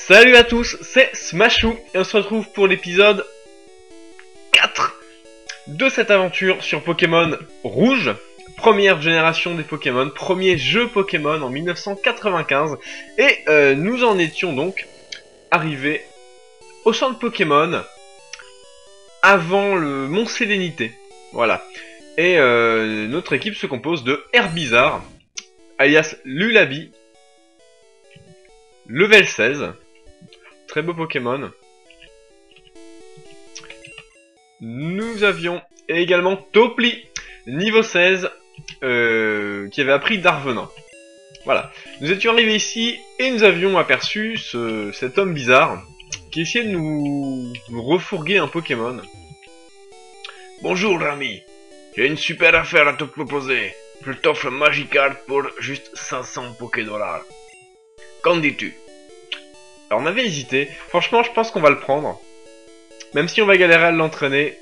Salut à tous, c'est Smashou et on se retrouve pour l'épisode 4 de cette aventure sur Pokémon Rouge, première génération des Pokémon, premier jeu Pokémon en 1995 et nous en étions donc arrivés au centre Pokémon avant le Mont Sélénité, voilà. Et notre équipe se compose de Herbizarre, alias Lulabi, level 16. Très beau Pokémon. Nous avions également Topli, niveau 16, qui avait appris Darvenin. Voilà. Nous étions arrivés ici et nous avions aperçu cet homme bizarre qui essayait de nous refourguer un Pokémon. Bonjour ami, j'ai une super affaire à te proposer. Je t'offre Magikarp pour juste 500 Pokédollars. Qu'en dis-tu? Alors on avait hésité, franchement je pense qu'on va le prendre. Même si on va galérer à l'entraîner,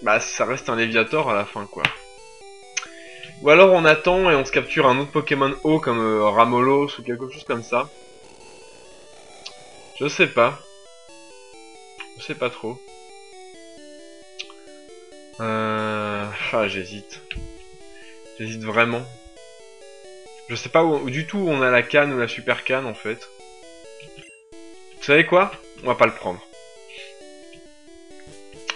bah ça reste un Léviator à la fin quoi. Ou alors on attend et on se capture un autre Pokémon haut comme Ramolos ou quelque chose comme ça. Je sais pas. Je sais pas trop. Ah j'hésite. J'hésite vraiment. Je sais pas où du tout où on a la canne ou la super canne en fait. Vous savez quoi? On va pas le prendre.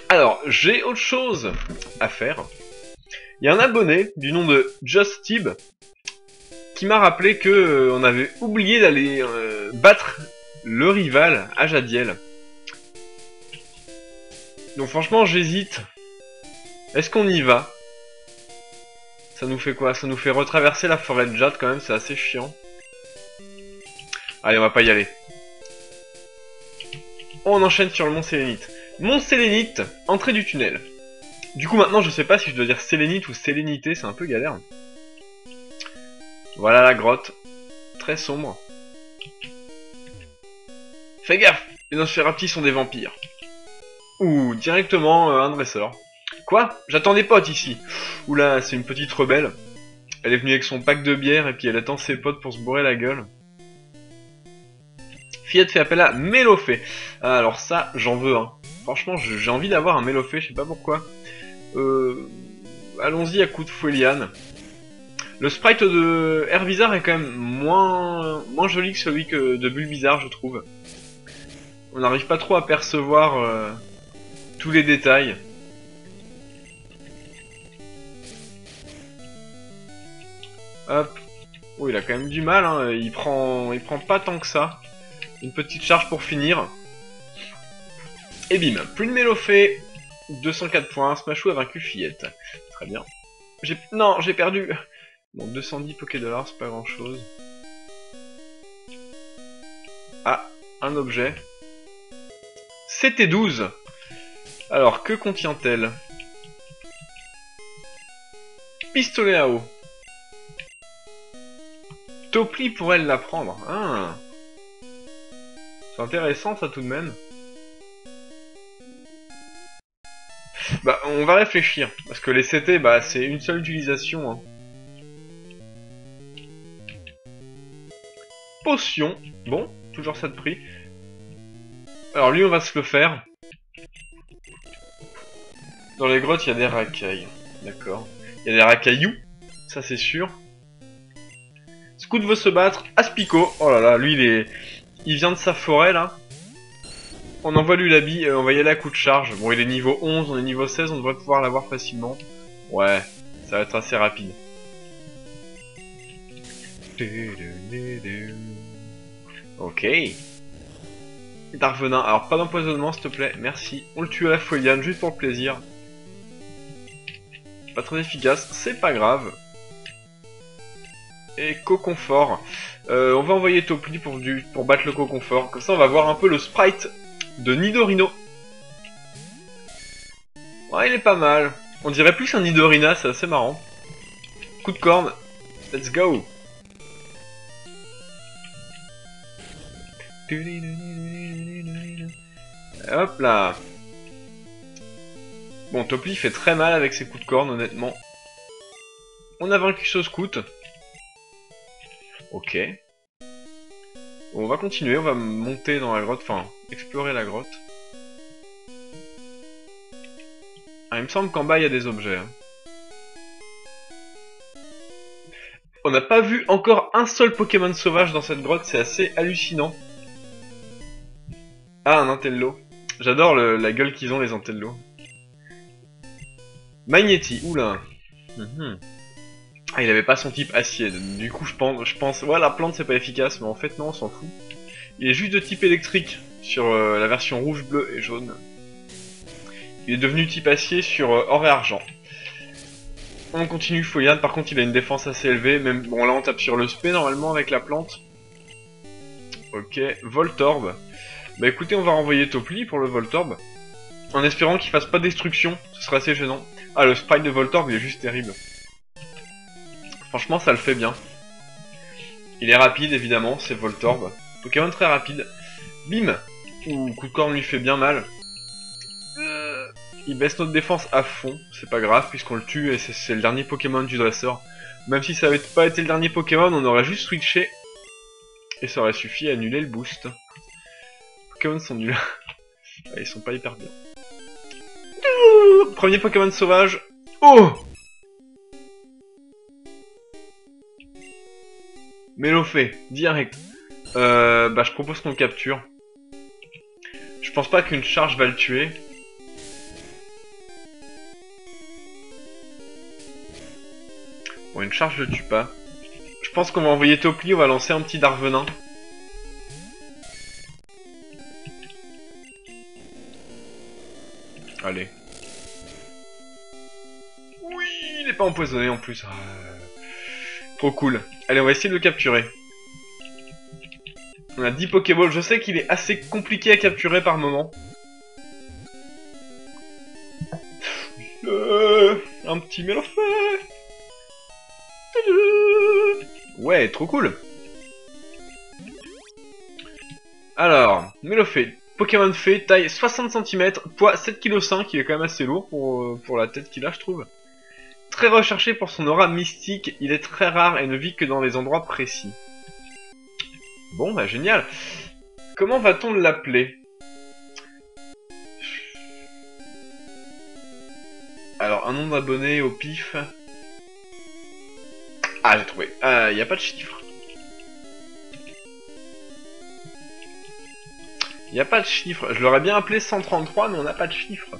Alors, j'ai autre chose à faire. Il y a un abonné du nom de JustTib qui m'a rappelé que on avait oublié d'aller battre le rival Ajadiel. Donc franchement, j'hésite. Est-ce qu'on y va? Ça nous fait quoi? Ça nous fait retraverser la forêt de Jade quand même, c'est assez chiant. Allez, on va pas y aller. On enchaîne sur le Mont Sélénite. Mont Sélénite, entrée du tunnel. Du coup maintenant je sais pas si je dois dire Sélénite ou Sélénité, c'est un peu galère. Voilà la grotte. Très sombre. Fais gaffe, les Nosferatu sont des vampires. Ou directement un dresseur. Quoi? J'attends des potes ici. Oula, c'est une petite rebelle. Elle est venue avec son pack de bière et puis elle attend ses potes pour se bourrer la gueule. Fillette fait appel à Mélofée. Ah, alors ça, j'en veux un. Franchement, j'ai envie d'avoir un Mélofée, je sais pas pourquoi. Allons-y à coup de Foueliane. Le sprite de Herbizarre est quand même moins joli que celui de Bulbizarre, je trouve. On n'arrive pas trop à percevoir tous les détails. Hop. Oh, il a quand même du mal, hein. Il prend pas tant que ça. Une petite charge pour finir. Et bim, plus de Mélofée. 204 points, Smashou a vaincu Fillette. Très bien. Non, j'ai perdu. Bon, 210 Pokédollars, c'est pas grand chose. Ah, un objet. C'était 12. Alors, que contient-elle? Pistolet à eau. Topli pourrait l'apprendre. Ah. C'est intéressant ça tout de même. Bah, on va réfléchir. Parce que les CT, bah, c'est une seule utilisation. Hein. Potion. Bon, toujours ça de prix. Alors lui, on va se le faire. Dans les grottes, il y a des racailles. D'accord. Il y a des racailloux. Ça, c'est sûr. Scout veut se battre. Aspico. Oh là là, lui, il vient de sa forêt, là. On envoie Lulabi, on va y aller à coup de charge. Bon, il est niveau 11, on est niveau 16, on devrait pouvoir l'avoir facilement. Ouais, ça va être assez rapide. Ok. Darvenin, alors pas d'empoisonnement s'il te plaît, merci. On le tue à la Foueliane, juste pour le plaisir. Pas très efficace, c'est pas grave. Et Coconfort. On va envoyer Topli pour battre le Coconfort. Comme ça on va voir un peu le sprite de Nidorino. Ouais, il est pas mal. On dirait plus un Nidorina, c'est assez marrant. Coup de corne. Let's go. Hop là. Bon, Topli fait très mal avec ses coups de corne, honnêtement. On a vaincu ce scout. Ok. Bon, on va continuer, on va monter dans la grotte, enfin, explorer la grotte. Ah, il me semble qu'en bas, il y a des objets. Hein. On n'a pas vu encore un seul Pokémon sauvage dans cette grotte, c'est assez hallucinant. Ah, un Antello. J'adore la gueule qu'ils ont, les Antello. Magnéti, oula. Ah, il avait pas son type acier. Du coup, je pense, ouais, la plante c'est pas efficace, mais en fait, non, on s'en fout. Il est juste de type électrique sur la version rouge, bleu et jaune. Il est devenu type acier sur or et argent. On continue Fouillade, par contre il a une défense assez élevée, même bon là on tape sur le spé normalement avec la plante. Ok, Voltorb. Bah écoutez, on va renvoyer Topli pour le Voltorb, en espérant qu'il fasse pas destruction, ce serait assez gênant. Ah, le sprite de Voltorb il est juste terrible. Franchement ça le fait bien. Il est rapide évidemment, c'est Voltorb. Pokémon très rapide. Bim. Ouh, coup de corne lui fait bien mal. Il baisse notre défense à fond, c'est pas grave puisqu'on le tue et c'est le dernier Pokémon du dresseur. Même si ça avait pas été le dernier Pokémon, on aurait juste switché et ça aurait suffi à annuler le boost. Les Pokémon sont nuls. Ils sont pas hyper bien. Premier Pokémon sauvage. Oh! Mélofée, direct. Bah je propose qu'on le capture. Je pense pas qu'une charge va le tuer. Bon, une charge le tue pas. Je pense qu'on va envoyer Topli, on va lancer un petit Darvenin. Allez. Oui, il est pas empoisonné en plus. Trop cool. Allez, on va essayer de le capturer. On a 10 Pokéballs. Je sais qu'il est assez compliqué à capturer par moment. Un petit Mélofée. Ouais, trop cool. Alors, Mélofée. Pokémon fée, taille 60 cm, poids 7,5 kg, il est quand même assez lourd pour la tête qu'il a, je trouve. Très recherché pour son aura mystique, il est très rare et ne vit que dans des endroits précis. Bon, bah génial. Comment va-t-on l'appeler? Alors, un nom d'abonné au pif. Ah, j'ai trouvé. Il n'y a pas de chiffre. Il n'y a pas de chiffre. Je l'aurais bien appelé 133, mais on n'a pas de chiffre.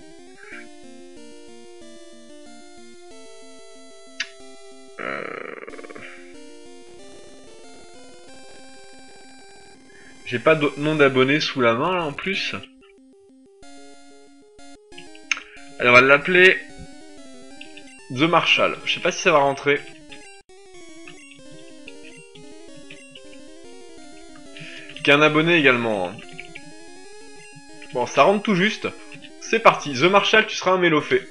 J'ai pas d'autre nom d'abonné sous la main, là, en plus. Alors, on va l'appeler The Marshall. Je sais pas si ça va rentrer. Qui est un abonné également. Hein. Bon, ça rentre tout juste. C'est parti. The Marshall, tu seras un Mélofée.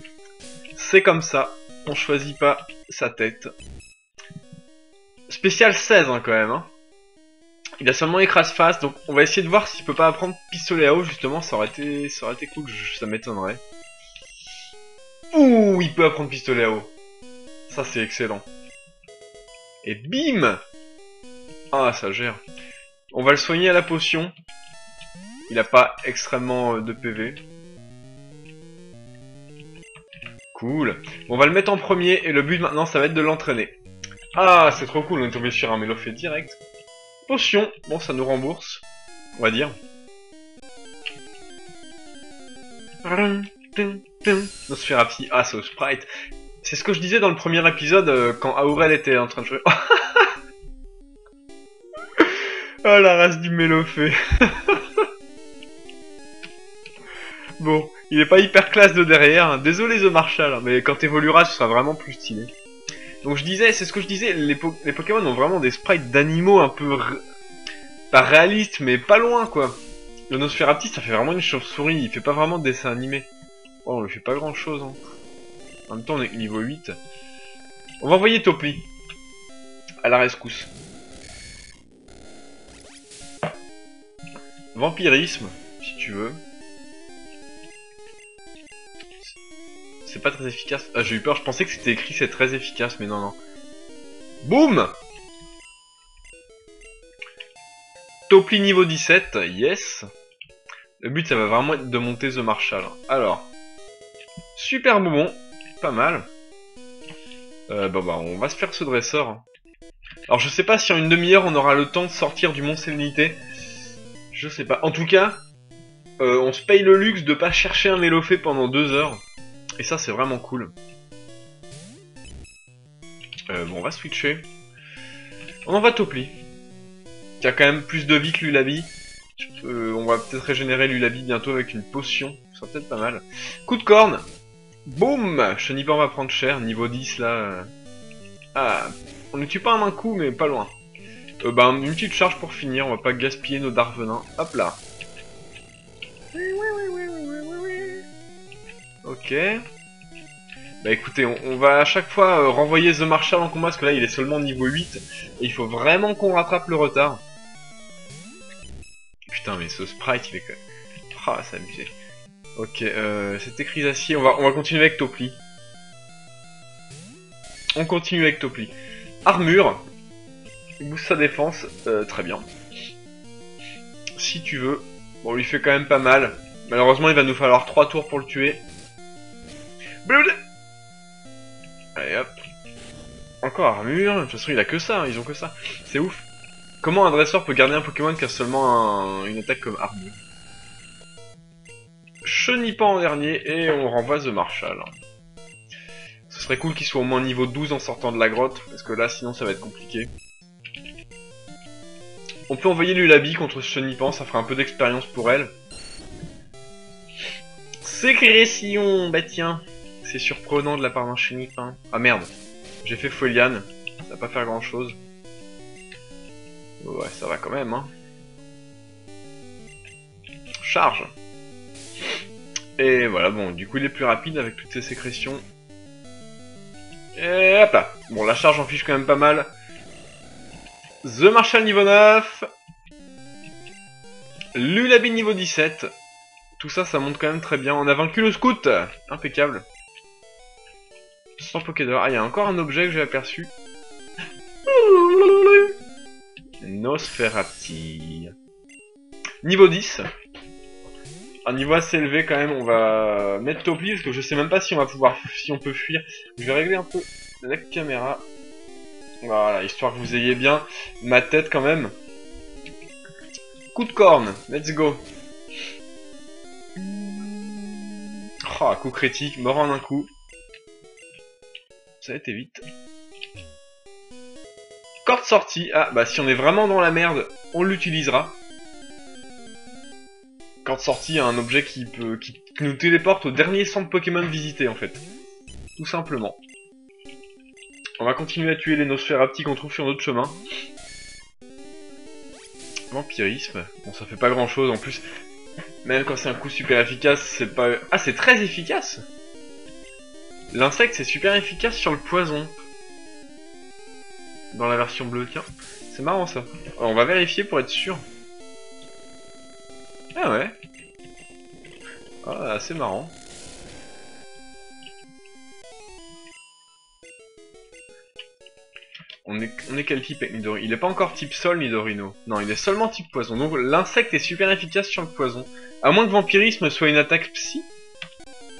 C'est comme ça. On choisit pas sa tête. Spécial 16, hein, quand même. Hein. Il a seulement écrase-face, donc on va essayer de voir s'il peut pas apprendre pistolet à eau, justement. Ça aurait été cool, ça m'étonnerait. Ouh, il peut apprendre pistolet à eau. Ça, c'est excellent. Et bim! Ah, ça gère. On va le soigner à la potion. Il a pas extrêmement de PV. Cool. On va le mettre en premier et le but maintenant ça va être de l'entraîner. Ah, c'est trop cool, on est tombé sur un Mélofée direct. Potion, bon ça nous rembourse, on va dire. Nosferapti, ah c'est au sprite. C'est ce que je disais dans le premier épisode quand Aurel était en train de jouer. Oh la race du Mélofée. Bon, il est pas hyper classe de derrière, hein. Désolé The Marshall, hein, mais quand t'évolueras ce sera vraiment plus stylé. Donc je disais, c'est ce que je disais, les Pokémon ont vraiment des sprites d'animaux un peu... pas réalistes, mais pas loin quoi. Le Nosferapti ça fait vraiment une chauve-souris, il fait pas vraiment de dessin animé. Oh, on lui fait pas grand chose. Hein. En même temps on est niveau 8. On va envoyer Topli. À la rescousse. Vampirisme, si tu veux. C'est pas très efficace. Ah, j'ai eu peur, je pensais que c'était écrit c'est très efficace, mais non, non. Boum! Topli niveau 17, yes. Le but, ça va vraiment être de monter The Marshall. Alors, super bonbon, pas mal. On va se faire ce dresseur. Alors, je sais pas si en une demi-heure, on aura le temps de sortir du Mont Sérénité. Je sais pas. En tout cas, on se paye le luxe de pas chercher un Mélofée pendant 2 heures. Et ça, c'est vraiment cool. On va switcher. On envoie Topli, qui a quand même plus de vie que Lulabi. On va peut-être régénérer Lulabi bientôt avec une potion. Ça sera peut-être pas mal. Coup de corne. Boum. Chenipan va prendre cher. Niveau 10 là. Ah, on ne tue pas un main coup, mais pas loin. Une petite charge pour finir. On va pas gaspiller nos Darvenins. Hop là. Ok. Bah écoutez, on va à chaque fois renvoyer The Marshall en combat, parce que là il est seulement niveau 8, et il faut vraiment qu'on rattrape le retard. Putain, mais ce sprite il est quand même... Ah, c'est abusé. Ok, c'est écrit d'acier, on va continuer avec Topli. On continue avec Topli. Armure, il booste sa défense, très bien. Si tu veux. Bon, on lui fait quand même pas mal. Malheureusement, il va nous falloir 3 tours pour le tuer. Allez hop. Encore armure. De toute façon, il a que ça, hein, ils ont que ça. C'est ouf. Comment un dresseur peut garder un Pokémon qui a seulement une attaque comme armure? Chenipan en dernier et on renvoie The Marshall. Ce serait cool qu'il soit au moins niveau 12 en sortant de la grotte, parce que là, sinon, ça va être compliqué. On peut envoyer Lulabi contre Chenipan, ça fera un peu d'expérience pour elle. Sécrétion, bah tiens. C'est surprenant de la part d'un Chenipan. Ah merde, j'ai fait Foliane, ça va pas faire grand chose. Ouais, ça va quand même, hein. Charge. Et voilà, bon, du coup il est plus rapide avec toutes ces sécrétions. Et hop là. Bon, la charge en fiche quand même pas mal. The Marshall niveau 9. Lulabi niveau 17. Tout ça, ça monte quand même très bien. On a vaincu le scout. Impeccable. Sans Pokédor. Ah, il y a encore un objet que j'ai aperçu. Nosferati. Niveau 10. Un niveau assez élevé quand même. On va mettre Topli parce que je sais même pas si on va pouvoir, si on peut fuir. Je vais régler un peu la caméra. Voilà, histoire que vous ayez bien ma tête quand même. Coup de corne. Let's go. Oh, coup critique. Mort en un coup. Ça a été vite. Corde sortie. Ah, bah si on est vraiment dans la merde, on l'utilisera. Corde sortie, un objet qui nous téléporte au dernier centre Pokémon visité en fait. Tout simplement. On va continuer à tuer les Nosferati qu'on trouve sur notre chemin. Vampirisme. Bon, ça fait pas grand chose en plus. Même quand c'est un coup super efficace, c'est pas... Ah, c'est très efficace! L'insecte, c'est super efficace sur le poison. Dans la version bleue, tiens. C'est marrant, ça. Alors, on va vérifier pour être sûr. Ah ouais. Ah, c'est marrant. On est quel type avec Midorino? Il est pas encore type sol, Midorino. Non, il est seulement type poison. Donc l'insecte est super efficace sur le poison. À moins que Vampirisme soit une attaque psy.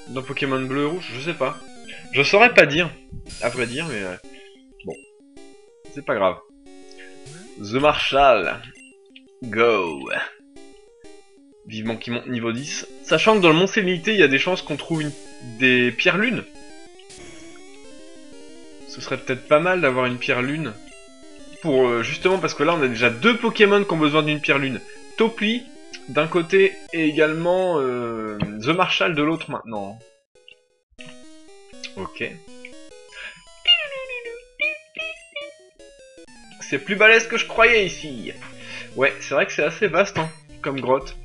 Dans Pokémon bleu et rouge, je sais pas. Je saurais pas dire, à vrai dire, mais bon. C'est pas grave. The Marshall. Go. Vivement qu'il monte niveau 10. Sachant que dans le Mont Sérénité, il y a des chances qu'on trouve des pierres lunes. Ce serait peut-être pas mal d'avoir une pierre lune. Pour justement, parce que là on a déjà 2 Pokémon qui ont besoin d'une pierre lune. Topli d'un côté et également The Marshall de l'autre maintenant. Ok. C'est plus balèze que je croyais ici. Ouais, c'est vrai que c'est assez vaste hein, comme grotte.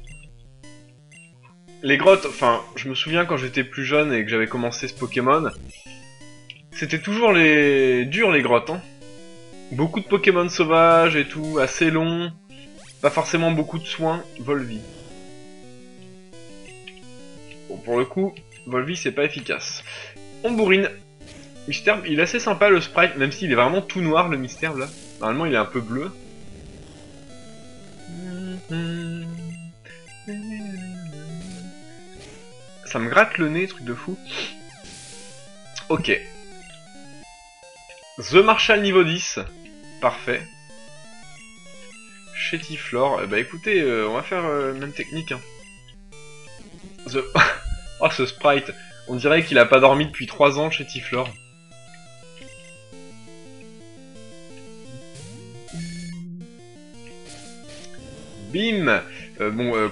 Les grottes, enfin, je me souviens quand j'étais plus jeune et que j'avais commencé ce Pokémon, c'était toujours durs les grottes, hein. Beaucoup de Pokémon sauvages et tout, assez long, pas forcément beaucoup de soins, Volvi. Bon, pour le coup, Volvi c'est pas efficace. On bourrine. Misterbe, il est assez sympa le sprite, même s'il est vraiment tout noir le Misterbe là. Normalement il est un peu bleu. Ça me gratte le nez, truc de fou. Ok. The Marshall niveau 10. Parfait. Chétiflore. Bah écoutez, on va faire même technique. Hein. Oh, ce sprite. On dirait qu'il a pas dormi depuis 3 ans, Chétiflore. Bim.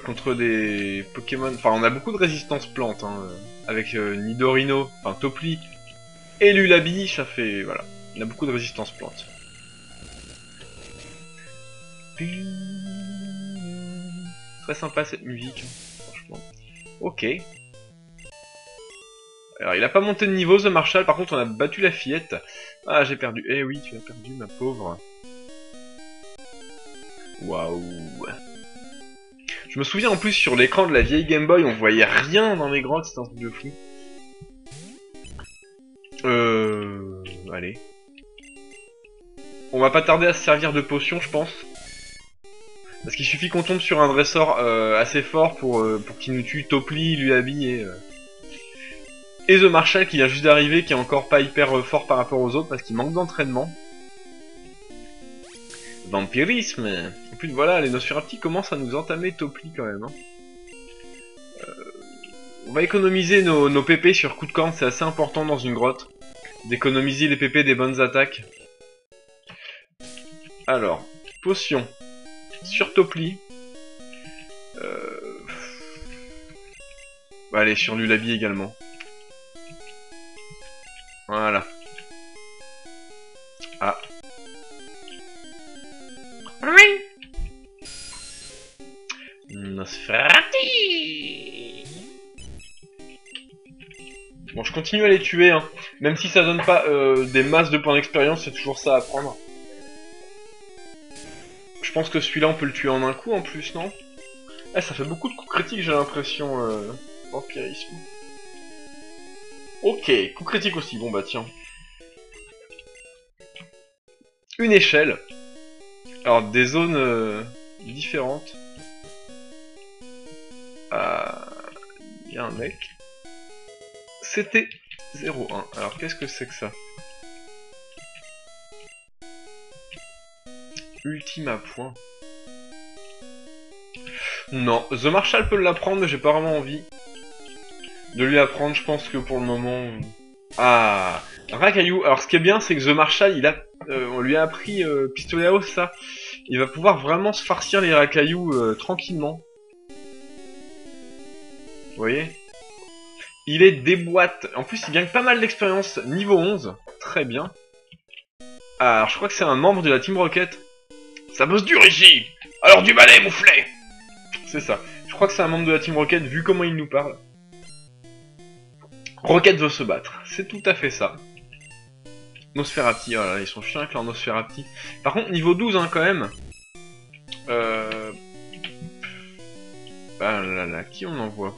Contre des Pokémon... Enfin, on a beaucoup de résistance plantes, hein, avec Nidorino, enfin Topli, et Lulabi, ça fait... Voilà, on a beaucoup de résistance plantes. Très sympa cette musique, franchement. Ok. Alors, il a pas monté de niveau, The Marshall, par contre on a battu la fillette. Ah, j'ai perdu. Eh oui, tu as perdu, ma pauvre. Waouh. Je me souviens en plus sur l'écran de la vieille Game Boy, on voyait rien dans les grottes, c'était un truc de fou. Allez. On va pas tarder à se servir de potions, je pense. Parce qu'il suffit qu'on tombe sur un dresseur assez fort pour qu'il nous tue Topli, Lulabi et The Marshall qui vient juste d'arriver, qui est encore pas hyper fort par rapport aux autres parce qu'il manque d'entraînement. Vampirisme. En plus, voilà, les Nosferatu commencent à nous entamer Topli quand même. Hein. On va économiser nos PP sur coup de corne, c'est assez important dans une grotte. D'économiser les PP des bonnes attaques. Alors, potion. Sur Topli. Allez, sur Lulabi également. Voilà. Ah. Oui. Nosferatu. Bon, je continue à les tuer, hein. Même si ça donne pas des masses de points d'expérience, c'est toujours ça à prendre. Je pense que celui-là, on peut le tuer en un coup, en plus, non? Eh, ça fait beaucoup de coups critiques, j'ai l'impression, vampirisme. Ok, coup critique aussi, bon bah tiens. Une échelle. Alors, des zones différentes. Il y a un mec. C'était 0,1. Alors, qu'est-ce que c'est que ça? Ultime à point. Non, The Marshall peut l'apprendre, mais j'ai pas vraiment envie de lui apprendre. Je pense que pour le moment... Ah, Rakaillou. Alors, ce qui est bien, c'est que The Marshall, on lui a appris pistolet à eau, ça. Il va pouvoir vraiment se farcir les Rakaillou tranquillement. Vous voyez? Il est déboîte. En plus, il gagne pas mal d'expérience. Niveau 11. Très bien. Alors, je crois que c'est un membre de la Team Rocket. Ça bosse dur ici. Alors du balai, mouflet. C'est ça. Je crois que c'est un membre de la Team Rocket, vu comment il nous parle. Rocket veut se battre. C'est tout à fait ça. Nosferatu. Oh là, ils sont chiants avec leur Nosferatu. Par contre, niveau 12, hein, quand même. Ah là là, qui on envoie?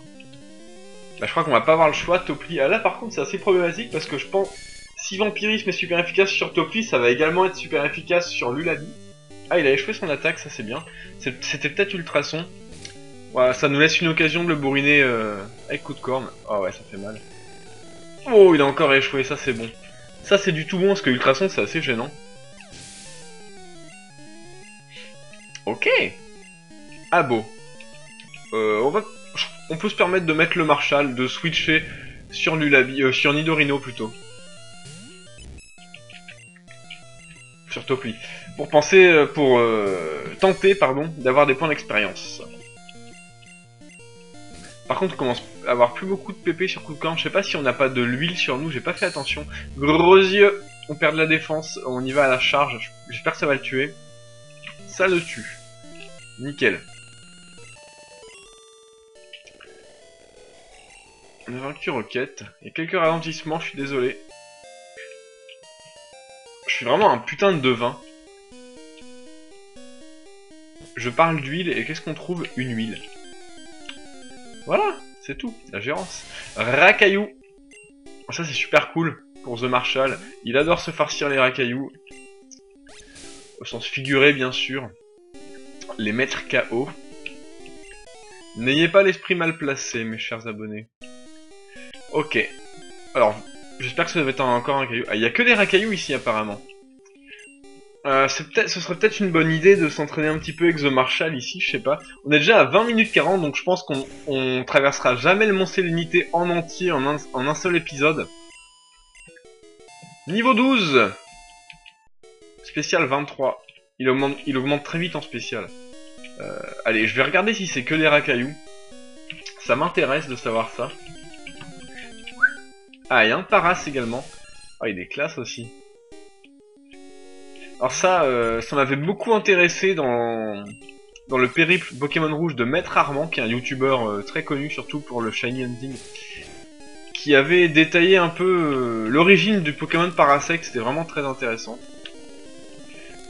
Bah, je crois qu'on va pas avoir le choix, Topli. Ah là, par contre, c'est assez problématique parce que je pense... Si Vampirisme est super efficace sur Topli, ça va également être super efficace sur Lulabi. Ah, il a échoué son attaque, ça c'est bien. C'était peut-être Ultrason. Voilà, ça nous laisse une occasion de le bourriner avec coup de corne. Ah ouais, ça fait mal. Oh, il a encore échoué, ça c'est bon. Ça c'est du tout bon, parce que Ultrason c'est assez gênant. Ok. Ah beau. On peut se permettre de mettre le Marshall, de switcher sur Lulabi, sur Nidorino plutôt. Sur Topli. Pour tenter, pardon, d'avoir des points d'expérience. Par contre, on commence à avoir plus beaucoup de PP sur coup de corne. Je sais pas si on n'a pas de l'huile sur nous, j'ai pas fait attention. Gros yeux, on perd de la défense, on y va à la charge. J'espère que ça va le tuer. Ça le tue. Nickel. On a vaincu Rocket. Il y a quelques ralentissements, je suis désolé. Je suis vraiment un putain de devin. Je parle d'huile et qu'est-ce qu'on trouve? Une huile. Voilà, c'est tout, la gérance. Rakaillou. Ça c'est super cool pour The Marshall. Il adore se farcir les Rakaillou. Au sens figuré bien sûr. Les mettre KO. N'ayez pas l'esprit mal placé, mes chers abonnés. Ok. Alors, j'espère que ça devait être encore un caillou. Ah, il y a que des racailloux ici, apparemment. Ce serait peut-être une bonne idée de s'entraîner un petit peu avec The Marshal ici, je sais pas. On est déjà à 20 minutes 40, donc je pense qu'on traversera jamais le Mont Sélénité en entier en un seul épisode. Niveau 12. Spécial 23. Il augmente très vite en spécial. Allez, je vais regarder si c'est que des racailloux. Ça m'intéresse de savoir ça. Ah, il y a un Paras également. Ah, il est classe aussi. Alors ça m'avait beaucoup intéressé dans le périple Pokémon Rouge de Maître Armand, qui est un youtubeur très connu, surtout pour le Shiny Hunting, qui avait détaillé un peu l'origine du Pokémon Parasect. C'était vraiment très intéressant.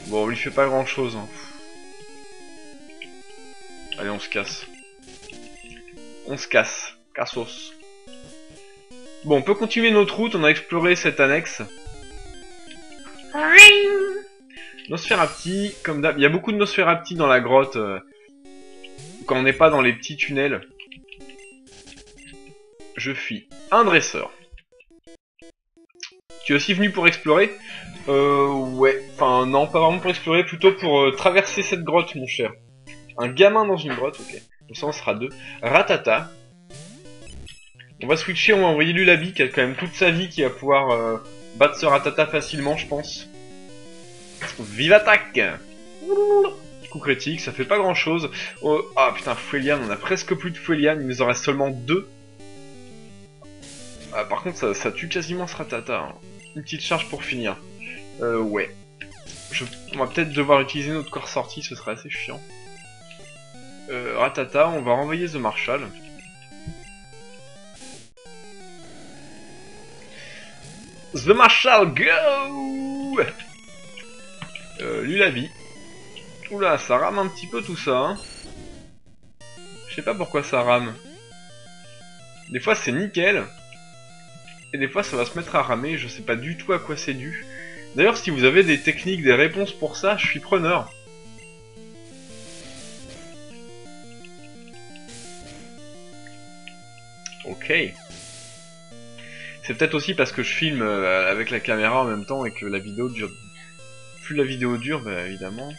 Bon, on lui fait pas grand chose. Hein. Allez, on se casse. On se casse. Cassos. Bon, on peut continuer notre route, on a exploré cette annexe. Nosferapti, comme d'hab. Il y a beaucoup de Nosferapti dans la grotte. Quand on n'est pas dans les petits tunnels. Je fuis. Un dresseur. Tu es aussi venu pour explorer? Ouais. Enfin, non, pas vraiment pour explorer, plutôt pour traverser cette grotte, mon cher. Un gamin dans une grotte, ok. Comme ça, on sera deux. Ratata. On va switcher, on va envoyer Lulabi, qui a quand même toute sa vie, qui va pouvoir battre ce Ratata facilement, je pense. Vive attaque! Coup critique, ça fait pas grand chose. Oh, ah putain, Fuelian, on a presque plus de Fuelian, il nous en reste seulement 2. Ah, par contre, ça tue quasiment ce Ratata. Hein. Une petite charge pour finir. Ouais. On va peut-être devoir utiliser notre corps sorti, ce serait assez chiant. Ratata, on va renvoyer The Marshal. The Marshal, go! Lulabi. Oula, ça rame un petit peu tout ça, hein. Je sais pas pourquoi ça rame. Des fois c'est nickel. Et des fois ça va se mettre à ramer, je sais pas du tout à quoi c'est dû. D'ailleurs, si vous avez des techniques, des réponses pour ça, je suis preneur. Ok. C'est peut-être aussi parce que je filme avec la caméra en même temps et que la vidéo dure. Plus la vidéo dure, bah évidemment.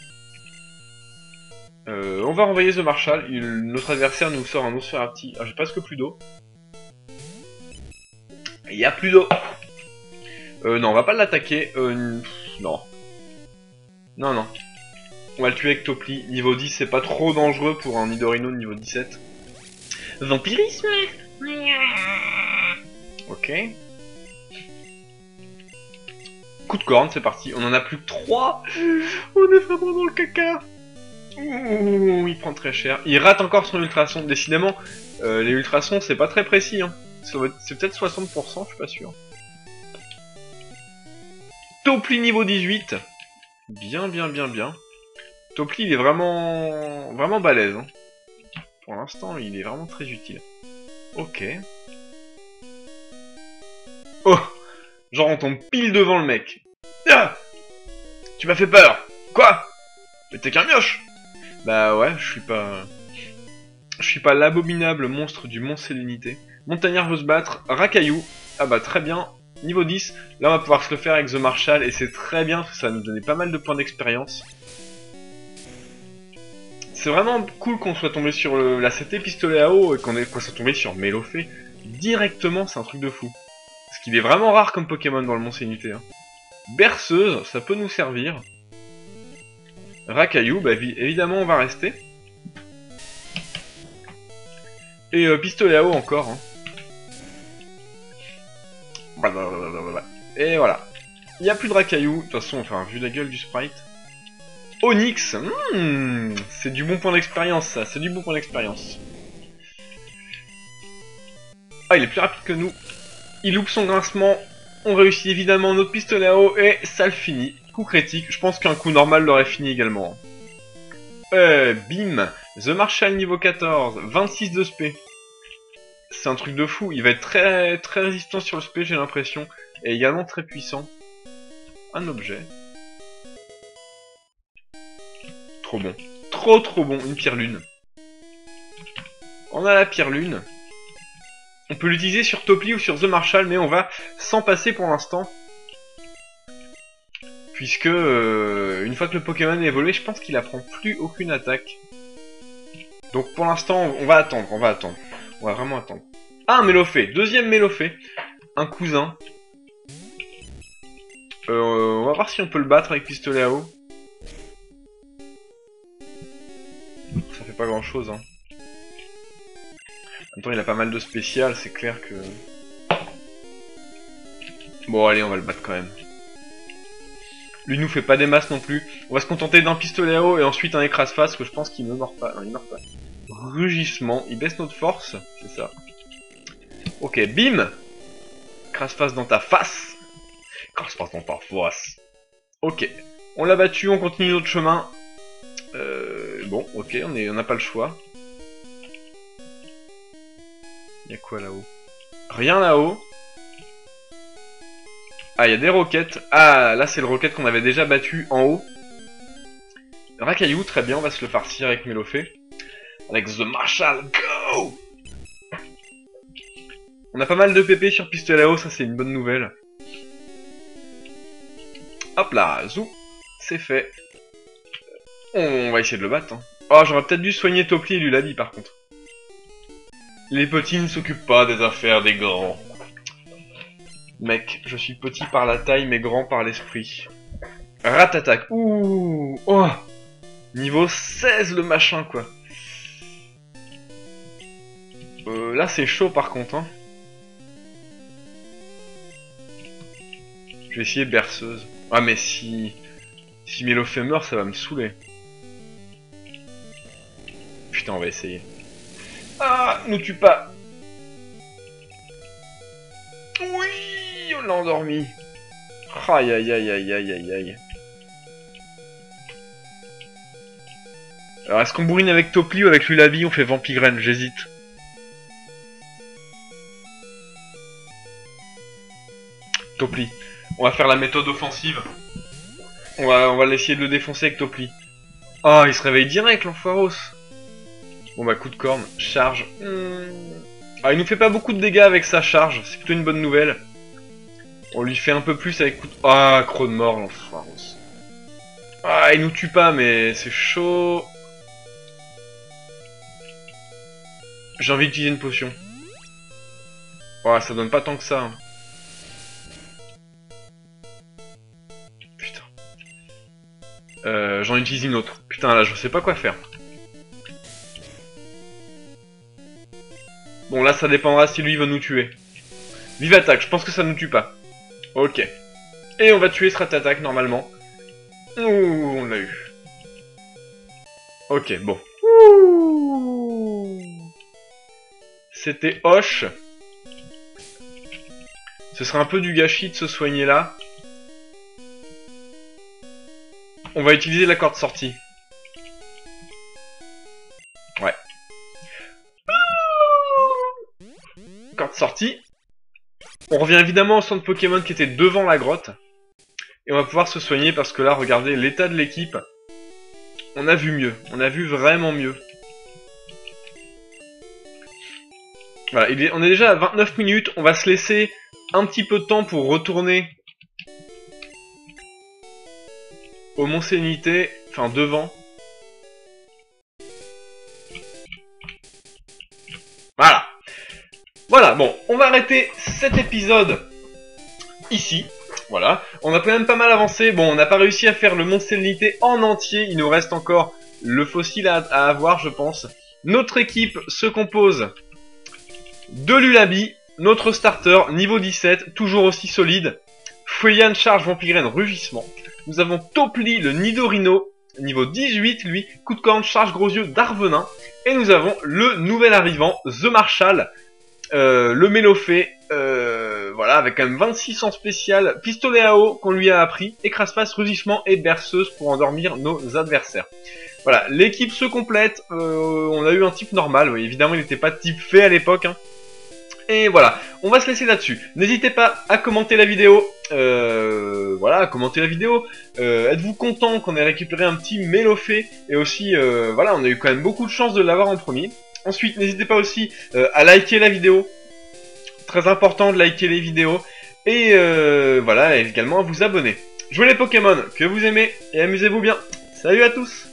On va renvoyer The Marshal. Notre adversaire nous sort un Nosferapti. Ah, j'ai presque plus d'eau. Il y a plus d'eau. Non, on va pas l'attaquer. Non. Non, non. On va le tuer avec Topli. Niveau 10, c'est pas trop dangereux pour un Nidorino de niveau 17. Vampirisme. Ok. Coup de corne, c'est parti. On en a plus que 3. On est vraiment dans le caca. Ouh, il prend très cher. Il rate encore son ultrason. Décidément, les ultrasons, c'est pas très précis. Hein. C'est peut-être 60%, je suis pas sûr. Topli niveau 18. Bien, bien, bien, bien. Topli, il est vraiment balèze. Hein. Pour l'instant, il est vraiment très utile. Ok. Oh! Genre on tombe pile devant le mec. Ah! Tu m'as fait peur. Quoi? Mais t'es qu'un mioche. Bah ouais, je suis pas l'abominable monstre du Mont Sélénité. Montagnard veut se battre. Racaillou. Ah bah très bien. Niveau 10. Là on va pouvoir se le faire avec The Marshal. Et c'est très bien parce que ça va nous donner pas mal de points d'expérience. C'est vraiment cool qu'on soit tombé sur la CT pistolet à eau et qu'on soit tombé sur Melofé directement, c'est un truc de fou. Parce qu'il est vraiment rare comme Pokémon dans le Mont Sélénité. Hein. Berceuse, ça peut nous servir. Racaillou, bah évidemment on va rester. Et pistolet à eau encore. Hein. Et voilà. Il n'y a plus de Racaillou. De toute façon, enfin, vu la gueule du sprite. Onyx, c'est du bon point d'expérience ça, c'est du bon point d'expérience. Ah, il est plus rapide que nous. Il loupe son grincement. On réussit évidemment notre pistolet à eau et ça le finit. Coup critique, je pense qu'un coup normal l'aurait fini également. Bim. The Marshal niveau 14, 26 de spé. C'est un truc de fou, il va être très, très résistant sur le spé j'ai l'impression. Et également très puissant. Un objet. Trop bon. trop bon, une pierre lune. On a la pierre lune. On peut l'utiliser sur Topli ou sur The Marshal, mais on va s'en passer pour l'instant. Puisque, une fois que le Pokémon est évolué, je pense qu'il apprend plus aucune attaque. Donc pour l'instant, on va attendre, on va vraiment attendre. Ah, un Mélofée, deuxième Mélofée. Un cousin. On va voir si on peut le battre avec pistolet à eau. Ça fait pas grand chose, hein. En même temps, il a pas mal de spécial, c'est clair que... Bon, allez, on va le battre quand même. Lui nous fait pas des masses non plus. On va se contenter d'un pistolet à eau et ensuite un écrase-face, que je pense qu'il ne meurt pas. Non, il meurt pas. Rugissement, il baisse notre force, c'est ça. Ok, bim! Écrase-face dans ta face. Écrase-face dans ta face. Ok, on l'a battu, on continue notre chemin. Bon, ok, on n'a pas le choix. Y'a quoi là-haut? Rien là-haut. Ah, il y a des roquettes. Ah, là c'est le roquette qu'on avait déjà battu en haut. Racaillou, très bien, on va se le farcir avec Mélofée. Avec The Marshal, go! On a pas mal de PP sur pistolet à eau, ça c'est une bonne nouvelle. Hop là, zou, c'est fait. On va essayer de le battre. Hein. Oh, j'aurais peut-être dû soigner Topli et Lulabi par contre. Les petits ne s'occupent pas des affaires des grands. Mec, je suis petit par la taille mais grand par l'esprit. Rat-attaque. Ouh. Oh. Niveau 16 le machin quoi. Là c'est chaud par contre. Hein. Je vais essayer berceuse. Ah mais si Mélofée meurt ça va me saouler. Putain on va essayer. Ah, nous tue pas. Oui, on l'a endormi. Aïe aïe aïe aïe aïe aïe aïe. Alors est-ce qu'on bourrine avec Topli ou avec Lulabi? On fait Vampigraine, j'hésite. Topli. On va faire la méthode offensive. On va essayer de le défoncer avec Topli. Oh, il se réveille direct l'enfoiros. Bon bah coup de corne, charge. Ah, il nous fait pas beaucoup de dégâts avec sa charge, c'est plutôt une bonne nouvelle. On lui fait un peu plus avec coup de... Ah, croc de mort l'enfoiros. Ah, il nous tue pas mais c'est chaud. J'ai envie d'utiliser une potion. Oh, ça donne pas tant que ça. Hein. Putain. J'en utilise une autre. Putain là, je sais pas quoi faire. Bon là ça dépendra si lui veut nous tuer. Vive attaque, je pense que ça nous tue pas. Ok. Et on va tuer ce rat-attaque normalement. Ouh, on l'a eu. Ok, bon. C'était Hoche. Ce serait un peu du gâchis de se soigner là. On va utiliser la corde sortie. Ouais. Corde sortie. On revient évidemment au centre Pokémon qui était devant la grotte. Et on va pouvoir se soigner parce que là, regardez l'état de l'équipe. On a vu mieux. On a vu vraiment mieux. Voilà, on est déjà à 29 minutes. On va se laisser un petit peu de temps pour retourner au Mont Sénité. Enfin, devant. Voilà. Voilà, bon, on va arrêter cet épisode ici. Voilà, on a quand même pas mal avancé. Bon, on n'a pas réussi à faire le Mont Sénité en entier. Il nous reste encore le fossile à avoir, je pense. Notre équipe se compose de Lulabi, notre starter, niveau 17, toujours aussi solide. Fueyan, charge, Vampigraine, rugissement. Nous avons Topli, le Nidorino, niveau 18, lui, coup de corne, charge, gros yeux, Darvenin. Et nous avons le nouvel arrivant, The Marshal, le Mélofée, voilà, avec quand même 26 en spécial, pistolet à eau qu'on lui a appris, écrase-face, rugissement et berceuse pour endormir nos adversaires. Voilà, l'équipe se complète, on a eu un type normal, oui, évidemment il n'était pas type fait à l'époque, hein. Et voilà, on va se laisser là-dessus. N'hésitez pas à commenter la vidéo. Voilà, à commenter la vidéo. Êtes-vous content qu'on ait récupéré un petit Mélofée? Et aussi, voilà, on a eu quand même beaucoup de chance de l'avoir en premier. Ensuite, n'hésitez pas aussi à liker la vidéo. Très important de liker les vidéos. Et voilà, et également à vous abonner. Jouez les Pokémon que vous aimez et amusez-vous bien. Salut à tous!